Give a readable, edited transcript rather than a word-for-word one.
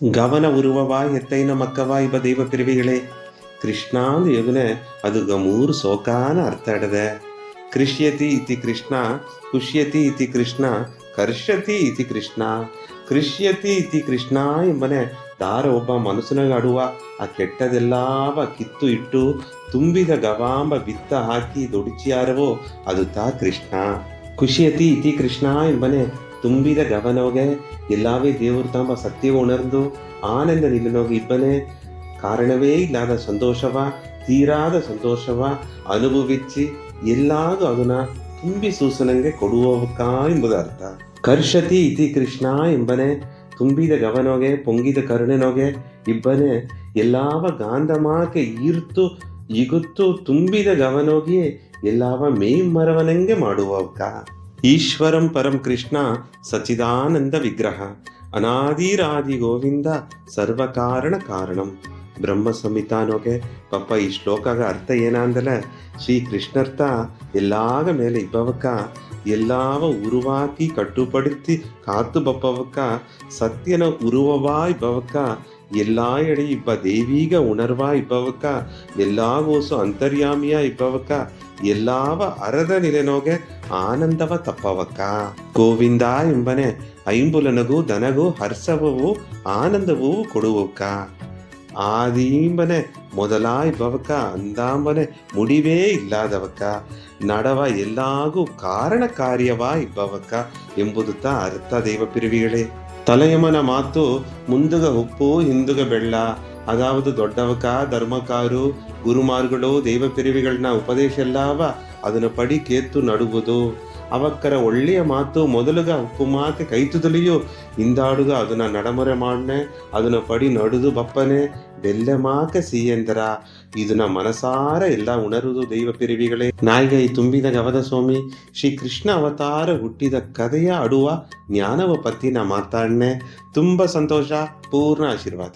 ಗವನ ಉರುವವ ಎತ್ತೈನ ಮಕ್ಕವ ಇಬ್ಬ ದೈವ ಪಿರಿವಿಗಳೇ ಕೃಷ್ಣ ಅಂದ್ ಯೋಗನೆ ಅದು ಮೂರು ಸೋಕಾನ ಅರ್ಥ ಇಡದೆ. ಕೃಷ್ಯತಿ ಇತಿ ಕೃಷ್ಣ, ಕುಷ್ಯತಿ ಇತಿ ಕೃಷ್ಣ, ಕರ್ಷತಿ ಇತಿ ಕೃಷ್ಣ. ಕೃಷ್ಯತಿ ಇತಿ ಕೃಷ್ಣ ಎಂಬನೆ ದಾರ ಒಬ್ಬ ಮನಸ್ಸಿನಾಗ ಆಡುವ ಆ ಕೆಟ್ಟದೆಲ್ಲಾವ ಕಿತ್ತು ಇಟ್ಟು ತುಂಬಿದ ಗವಾಂಬ ಬಿತ್ತ ಹಾಕಿ ದೊಡಿಚಿಯಾರವೋ ಅದು ತಾ ಕೃಷ್ಣ. ಕುಷ್ಯತಿ ಇತಿ ಕೃಷ್ಣ ಎಂಬನೆ ತುಂಬಿದ ಗವನೋಗೆ ಎಲ್ಲವೇ ದೇವರು ತಾಂಬ ಸತ್ಯವ ಉಣರ್ದು ಆನಂದ ನಿಲ್ಲನೋಗಿ ಇಬ್ಬನೇ ಕಾರಣವೇ ಇಲ್ಲದ ಸಂತೋಷವ ತೀರಾದ ಸಂತೋಷವ ಅನುಭವಿಸಿ ಎಲ್ಲಾಗೂ ಅದನ್ನ ತುಂಬಿ ಸೂಸನಂಗೆ ಕೊಡುವವಕ್ಕ ಎಂಬುದು ಅರ್ಥ. ಕರ್ಷತಿ ಇತಿ ಕೃಷ್ಣ ಎಂಬನೆ ತುಂಬಿದ ಗವನೋಗೆ ಪೊಂಗಿದ ಕರುಣೆನೋಗೆ ಇಬ್ಬನೇ ಎಲ್ಲಾವ ಗಾಂಧಮಾಕೆ ಈರ್ತು ಇಗುತ್ತು ತುಂಬಿದ ಗವನೋಗಿಯೇ ಎಲ್ಲಾವ ಮೇಮ್ಮರವನಂಗೆ ಮಾಡುವವಕ್ಕ. ಈಶ್ವರಂ ಪರಂ ಕೃಷ್ಣ ಸಚಿದಾನಂದ ವಿಗ್ರಹ ಅನಾದಿರಾದಿ ಗೋವಿಂದ ಸರ್ವಕಾರಣ ಕಾರಣಂ. ಬ್ರಹ್ಮ ಸಂಹಿತಾನೋಗೆ ಪಪ್ಪ ಈ ಶ್ಲೋಕಾಗ ಅರ್ಥ ಏನಂದಲೆ ಶ್ರೀ ಕೃಷ್ಣರ್ಥ ಎಲ್ಲಾಗ ಮೇಲೆ ಇಬ್ಬವಕ್ಕ ಎಲ್ಲಾವ ಉರುವಾಕಿ ಕಟ್ಟುಪಡುತ್ತಿ ಕಾತು ಬಪ್ಪವಕ್ಕ ಸತ್ಯನ ಉರುವವಾ ಇಬ್ಬವಕ್ಕ ಎಲ್ಲಾ ಎಡೆ ಇಬ್ಬ ದೇವೀಗ ಉಣರ್ವಾ ಇಬ್ಬವಕ್ಕ ಎಲ್ಲಾಗೋಸು ಅಂತರ್ಯಾಮಿಯ ಇಬ್ಬವಕ್ಕ ಎಲ್ಲಾವ ಅರದ ನಿಲೆನೋಗೆ ಆನಂದವ ತಪ್ಪವಕ್ಕ. ಗೋವಿಂದ ಎಂಬನೆ ಐಂಬುಲನಗೂ ದನಗೂ ಹರ್ಷವೂ ಆನಂದವೂ ಕೊಡುವಕ್ಕ. ಆದಿಂಬನೆ ಮೊದಲಾ ಇಬ್ಬವಕ್ಕ ಅಂದಾಂಬನೆ ಮುಡಿವೇ ಇಲ್ಲದವಕ್ಕ ನಡವ ಎಲ್ಲಾಗೂ ಕಾರಣ ಕಾರ್ಯವ ಇಬ್ಬವಕ್ಕ ಎಂಬುದು ತ ಅರ್ಥ ದೈವ ಪಿರಿವಿಗಳೇ. ತಲೆಯಮನ ಮಾತು ಮುಂದುಗ ಉಪ್ಪು ಹಿಂದುಗ ಬೆಳ್ಳ. ಅದಾವುದು ದೊಡ್ಡವಕ ಧರ್ಮಕಾರು ಗುರುಮಾರ್ಗಳು ದೈವ ಪಿರಿವಿಗಳನ್ನ ಉಪದೇಶ ಎಲ್ಲವ ಅದನ್ನ ಪಡಿ ಕೇತ್ತು ನಡುವುದು. ಅವಕ್ಕರ ಒಳ್ಳೆಯ ಮಾತು ಮೊದಲುಗ ಉಪ್ಪು ಮಾತೆ ಕೈತುದಲಿಯು ಹಿಂದಾಡುಗ ಅದನ್ನ ನಡಮೊರೆ ಮಾಡ್ನೆ ಅದನ್ನ ಪಡಿ ನಡುದು ಬಪ್ಪನೆ ಬೆಲ್ಲೆ ಮಾಕೆ ಸಿಹಿಯಂದರ. ಇದನ್ನ ಮನಸಾರ ಎಲ್ಲ ಉಣರುವುದು ದೈವ ಪಿರಿವಿಗಳೇ. ನಾಯಿಗೈ ತುಂಬಿದ ಗವದ ಸ್ವಾಮಿ ಶ್ರೀ ಕೃಷ್ಣ ಅವತಾರ ಹುಟ್ಟಿದ ಕಥೆಯ ಅಡುವ ಜ್ಞಾನವ ಪತ್ತಿನ ಮಾತಾಡ್ನೆ. ತುಂಬ ಸಂತೋಷ, ಪೂರ್ಣ ಆಶೀರ್ವಾದ.